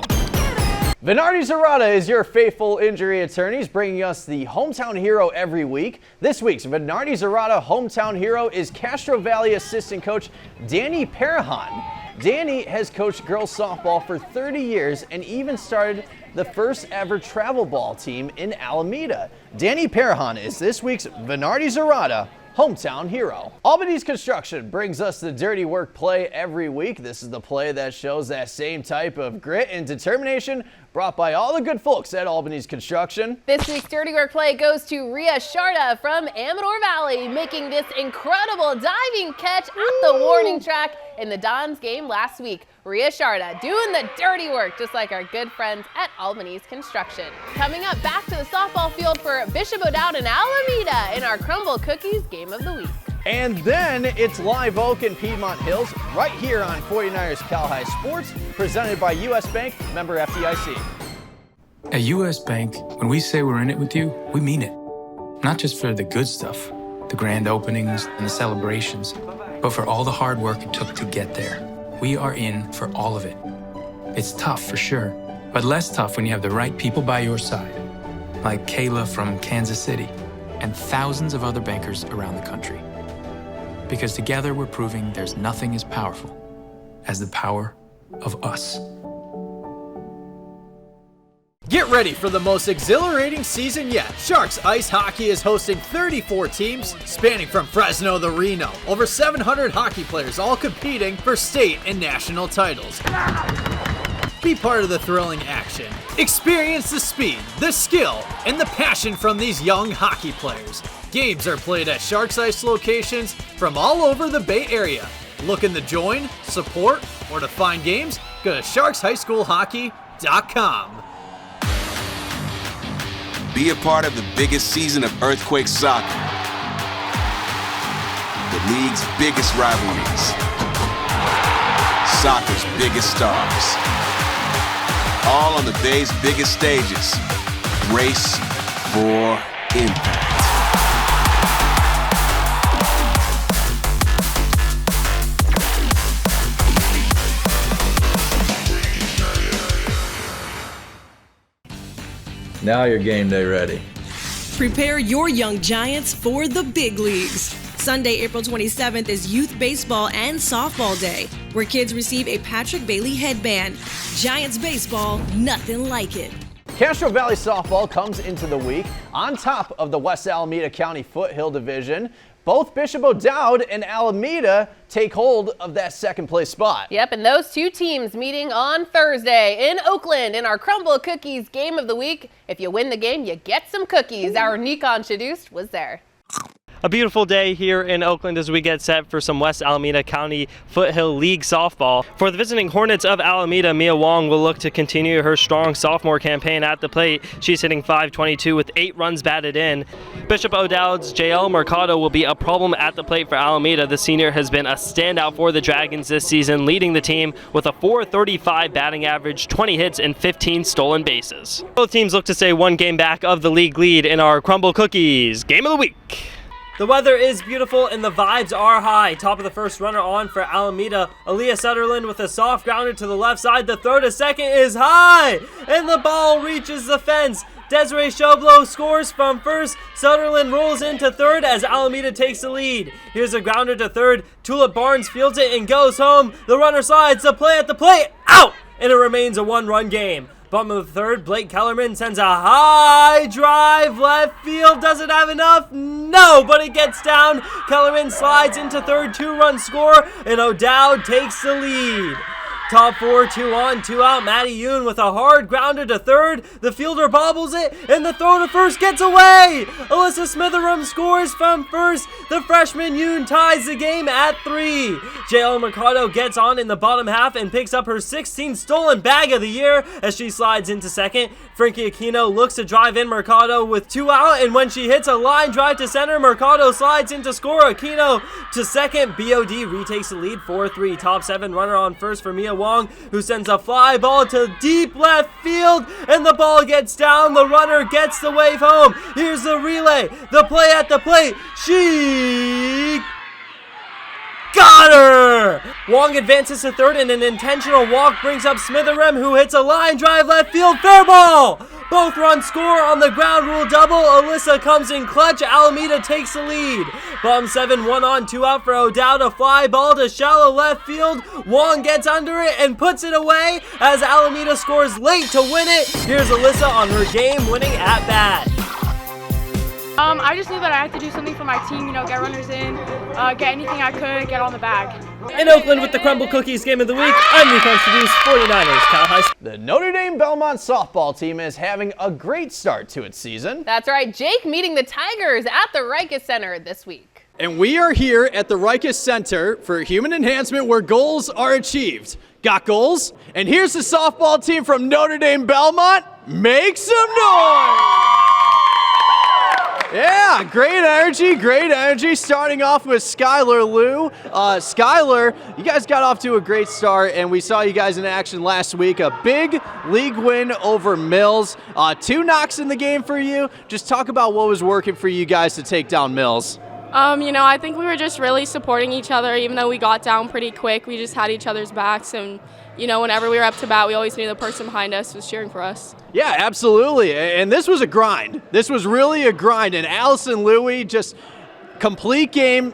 Venardi Zarata is your faithful injury attorney. He's bringing us the hometown hero every week. This week's Venardi Zarata hometown hero is Castro Valley assistant coach Danny Parahan. Danny has coached girls softball for 30 years and even started the first ever travel ball team in Alameda. Danny Parahan is this week's Venardi Zarata hometown hero. Albany's Construction brings us the dirty work play every week. This is the play that shows that same type of grit and determination brought by all the good folks at Albany's Construction. This week's dirty work play goes to Rhea Sharda from Amador Valley, making this incredible diving catch at the warning track in the Dons game last week. Rhea Sharda doing the dirty work just like our good friends at Albany's Construction. Coming up, back to the softball field for Bishop O'Dowd and Alameda in our Crumble Cookies Game of the Week. And then it's Live Oak and Piedmont Hills right here on 49ers Cal High Sports, presented by U.S. Bank, member FDIC. At U.S. Bank, when we say we're in it with you, we mean it. Not just for the good stuff, the grand openings and the celebrations, but for all the hard work it took to get there. We are in for all of it. It's tough for sure, but less tough when you have the right people by your side, like Kayla from Kansas City and thousands of other bankers around the country. Because together we're proving there's nothing as powerful as the power of us. Get ready for the most exhilarating season yet. Sharks Ice Hockey is hosting 34 teams spanning from Fresno to Reno. Over 700 hockey players all competing for state and national titles. Be part of the thrilling action. Experience the speed, the skill, and the passion from these young hockey players. Games are played at Sharks Ice locations from all over the Bay Area. Looking to join, support, or to find games? Go to sharkshighschoolhockey.com. Be a part of the biggest season of Earthquake soccer. The league's biggest rivalries. Soccer's biggest stars. All on the Bay's biggest stages. Race for impact. Now you're game day ready. Prepare your young Giants for the big leagues. Sunday, April 27th is Youth Baseball and Softball Day, where kids receive a Patrick Bailey headband. Giants baseball, nothing like it. Castro Valley softball comes into the week on top of the West Alameda County Foothill Division. Both Bishop O'Dowd and Alameda take hold of that second place spot. Yep, and those two teams meeting on Thursday in Oakland in our Crumble Cookies Game of the Week. If you win the game, you get some cookies. Our Nikon Shadoost was there. A beautiful day here in Oakland as we get set for some West Alameda County Foothill League softball. For the visiting Hornets of Alameda, Mia Wong will look to continue her strong sophomore campaign at the plate. She's hitting .522 with 8 runs batted in. Bishop O'Dowd's JL Mercado will be a problem at the plate for Alameda. The senior has been a standout for the Dragons this season, leading the team with a .435 batting average, 20 hits, and 15 stolen bases. Both teams look to stay one game back of the league lead in our Crumble Cookies Game of the Week. The weather is beautiful and the vibes are high. Top of the first, runner on for Alameda. Aaliyah Sutherland with a soft grounder to the left side. The throw to second is high, and the ball reaches the fence. Desiree Shoblo scores from first. Sutherland rolls into third as Alameda takes the lead. Here's a grounder to third. Tulip Barnes fields it and goes home. The runner slides. The play at the plate. Out! And it remains a 1-run game. Bottom of the third, Blake Kellerman sends a high drive left field. Does it have enough? No, but it gets down. Kellerman slides into third, 2-run score, and O'Dowd takes the lead. Top 4, 2 on, 2 out. Maddie Yoon with a hard grounder to third. The fielder bobbles it, and the throw to first gets away. Alyssa Smitheram scores from first. The freshman Yoon ties the game at 3. JL Mercado gets on in the bottom half and picks up her 16th stolen bag of the year as she slides into second. Frankie Aquino looks to drive in Mercado with 2 out, and when she hits a line drive to center, Mercado slides in to score. Aquino to second. BOD retakes the lead 4-3. Top 7, runner on first for Mia Wong, who sends a fly ball to deep left field, and the ball gets down. The runner gets the wave home. Here's the relay. The play at the plate. She got her! Wong advances to third, and an intentional walk brings up Smitheram, who hits a line drive left field. Fair ball! Both runs score on the ground rule double. Alyssa comes in clutch. Alameda takes the lead. Bottom 7, 1 on, 2 out for O'Dowd. A fly ball to shallow left field. Wong gets under it and puts it away as Alameda scores late to win it. Here's Alyssa on her game-winning at-bat. I just knew that I had to do something for my team, get runners in, get anything I could, get on the bag. In Oakland with the Crumble Cookies Game of the Week, I'm Newcomb Produce 49ers Cal High School. The Notre Dame Belmont softball team is having a great start to its season. That's right, Jake meeting the Tigers at the Rikes Center this week. And we are here at the Rikes Center for human enhancement where goals are achieved. Got goals? And here's the softball team from Notre Dame Belmont. Make some noise! Yeah, great energy. Starting off with Skylar Liu. Skylar, you guys got off to a great start, and we saw you guys in action last week. A big league win over Mills. 2 knocks in the game for you. Just talk about what was working for you guys to take down Mills. I think we were just really supporting each other. Even though we got down pretty quick, we just had each other's backs, and whenever we were up to bat, we always knew the person behind us was cheering for us. Yeah, absolutely. And this was a grind. This was really a grind. And Allison Louie, just complete game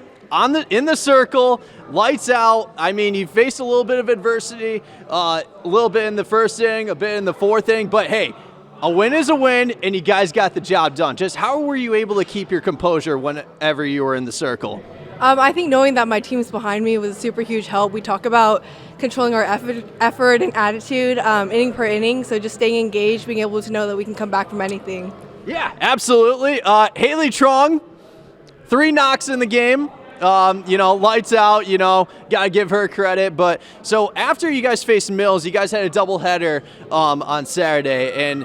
in the circle, lights out. I mean, you faced a little bit of adversity, a little bit in the first inning, a bit in the fourth inning. But, hey, a win is a win, and you guys got the job done. Just how were you able to keep your composure whenever you were in the circle? I think knowing that my team's behind me was a super huge help. We talk about controlling our effort and attitude inning per inning, so just staying engaged, being able to know that we can come back from anything. Yeah, absolutely. Haley Trong, 3 knocks in the game. Lights out, got to give her credit. But so after you guys faced Mills, you guys had a doubleheader on Saturday, and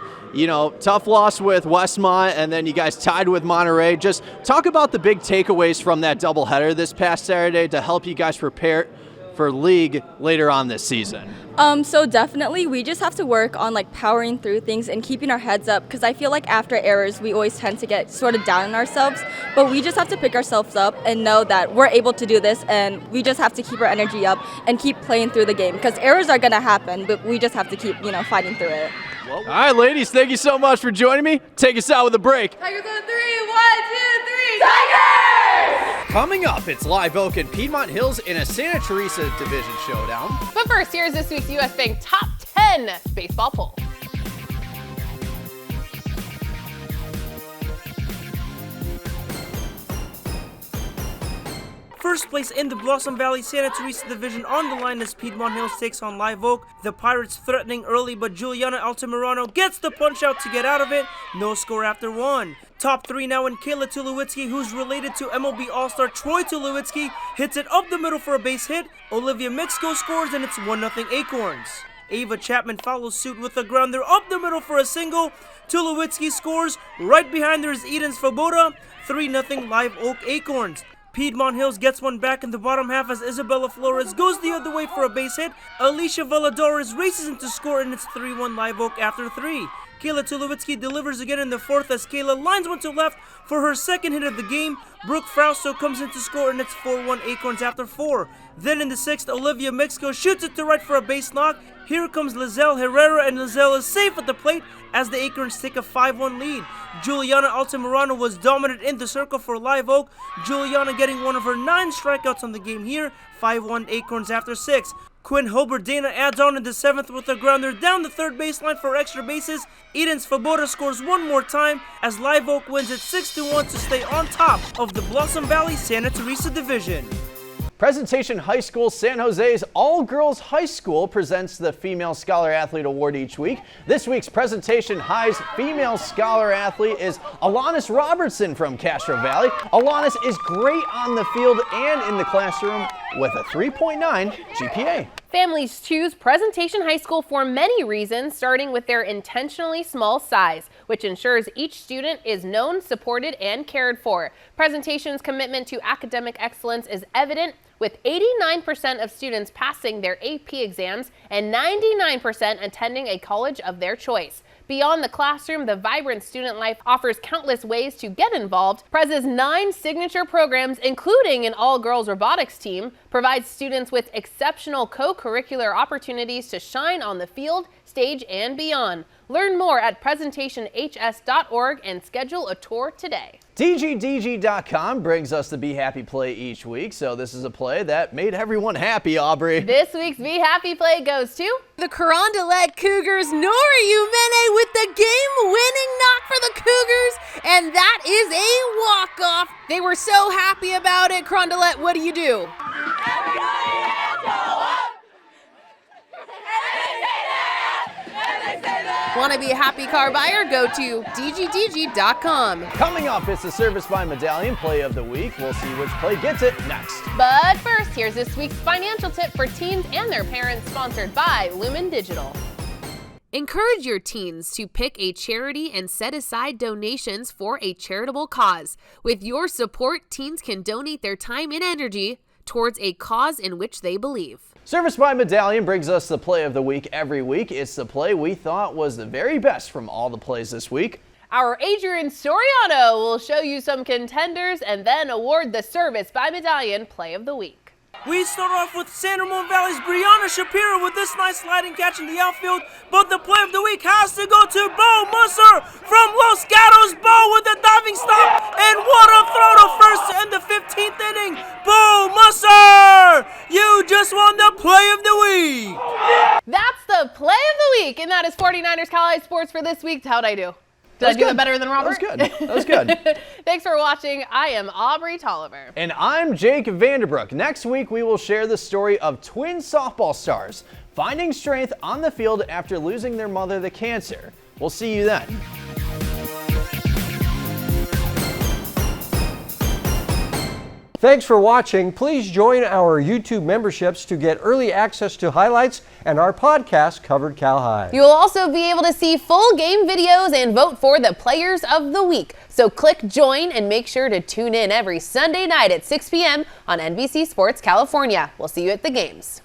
tough loss with Westmont, and then you guys tied with Monterey. Just talk about the big takeaways from that doubleheader this past Saturday to help you guys prepare for league later on this season. So definitely we just have to work on powering through things and keeping our heads up, because I feel like after errors we always tend to get sort of down on ourselves, but we just have to pick ourselves up and know that we're able to do this, and we just have to keep our energy up and keep playing through the game, because errors are going to happen, but we just have to keep fighting through it. All right, ladies, thank you so much for joining me. Take us out with a break. Tigers on 3, 1, 2, 3, Tigers! Coming up, it's Live Oak and Piedmont Hills in a Santa Teresa Division showdown. But first, here's this week's U.S. Bank Top 10 baseball poll. First place in the Blossom Valley Santa Teresa division on the line as Piedmont Hills takes on Live Oak. The Pirates threatening early, but Juliana Altamirano gets the punch out to get out of it. No score after one. Top three now in Kayla Tulowitzki, who's related to MLB All-Star Troy Tulowitzki, hits it up the middle for a base hit. Olivia Mixco scores and it's 1-0 Acorns. Ava Chapman follows suit with a grounder up the middle for a single. Tulowitzki scores. Right behind there is Eden Svoboda. 3-0 Live Oak Acorns. Piedmont Hills gets one back in the bottom half as Isabella Flores goes the other way for a base hit. Alicia Valladores races into score and it's 3-1 Live Oak after 3. Kayla Tulowitzki delivers again in the fourth as Kayla lines one to left for her second hit of the game. Brooke Frausto comes in to score and it's 4-1 Acorns after 4. Then in the sixth, Olivia Mixco shoots it to right for a base knock. Here comes Lizelle Herrera and Lizelle is safe at the plate as the Acorns take a 5-1 lead. Juliana Altamirano was dominant in the circle for Live Oak. Juliana getting one of her 9 strikeouts on the game here. 5-1 Acorns after 6. Quinn Hobart-Dana adds on in the 7th with a grounder down the third baseline for extra bases. Eden Svoboda scores one more time as Live Oak wins it 6-1 to stay on top of the Blossom Valley Santa Teresa division. Presentation High School San Jose's all-girls high school presents the Female Scholar Athlete Award each week. This week's Presentation High's Female Scholar Athlete is Alanis Robertson from Castro Valley. Alanis is great on the field and in the classroom with a 3.9 GPA. Families choose Presentation High School for many reasons, starting with their intentionally small size, which ensures each student is known, supported, and cared for. Presentation's commitment to academic excellence is evident, with 89% of students passing their AP exams and 99% attending a college of their choice. Beyond the classroom, the vibrant student life offers countless ways to get involved. Prez's 9 signature programs, including an all-girls robotics team, provide students with exceptional co-curricular opportunities to shine on the field, stage, and beyond. Learn more at presentationhs.org and schedule a tour today. DGDG.com brings us the Be Happy play each week, so this is a play that made everyone happy, Aubrey. This week's Be Happy play goes to the Carondelet Cougars. Nori Umene with the game-winning knock for the Cougars, and that is a walk-off. They were so happy about it. Carondelet, what do you do? Want to be a happy car buyer? Go to DGDG.com. Coming up, it's the Service by Medallion Play of the Week. We'll see which play gets it next. But first, here's this week's financial tip for teens and their parents, sponsored by Lumen Digital. Encourage your teens to pick a charity and set aside donations for a charitable cause. With your support, teens can donate their time and energy towards a cause in which they believe. Service by Medallion brings us the play of the week every week. It's the play we thought was the very best from all the plays this week. Our Adrian Soriano will show you some contenders and then award the Service by Medallion Play of the Week. We start off with San Ramon Valley's Brianna Shapiro with this nice sliding catch in the outfield, but the play of the week has to go to Bo Musser from Los Gatos. Bo with a diving stop, and what a throw to first in the 15th inning. Bo Musser, you just won the play of the week. That's the play of the week, and that is 49ers College Sports for this week. How'd I do? Did I do that better than Robert? That was good. That was good. Thanks for watching. I am Aubrey Tolliver. And I'm Jake Vanderbrook. Next week, we will share the story of twin softball stars finding strength on the field after losing their mother to cancer. We'll see you then. Thanks for watching. Please join our YouTube memberships to get early access to highlights and our podcast, Covered Cal High. You'll also be able to see full game videos and vote for the Players of the Week. So click join and make sure to tune in every Sunday night at 6 p.m. on NBC Sports California. We'll see you at the games.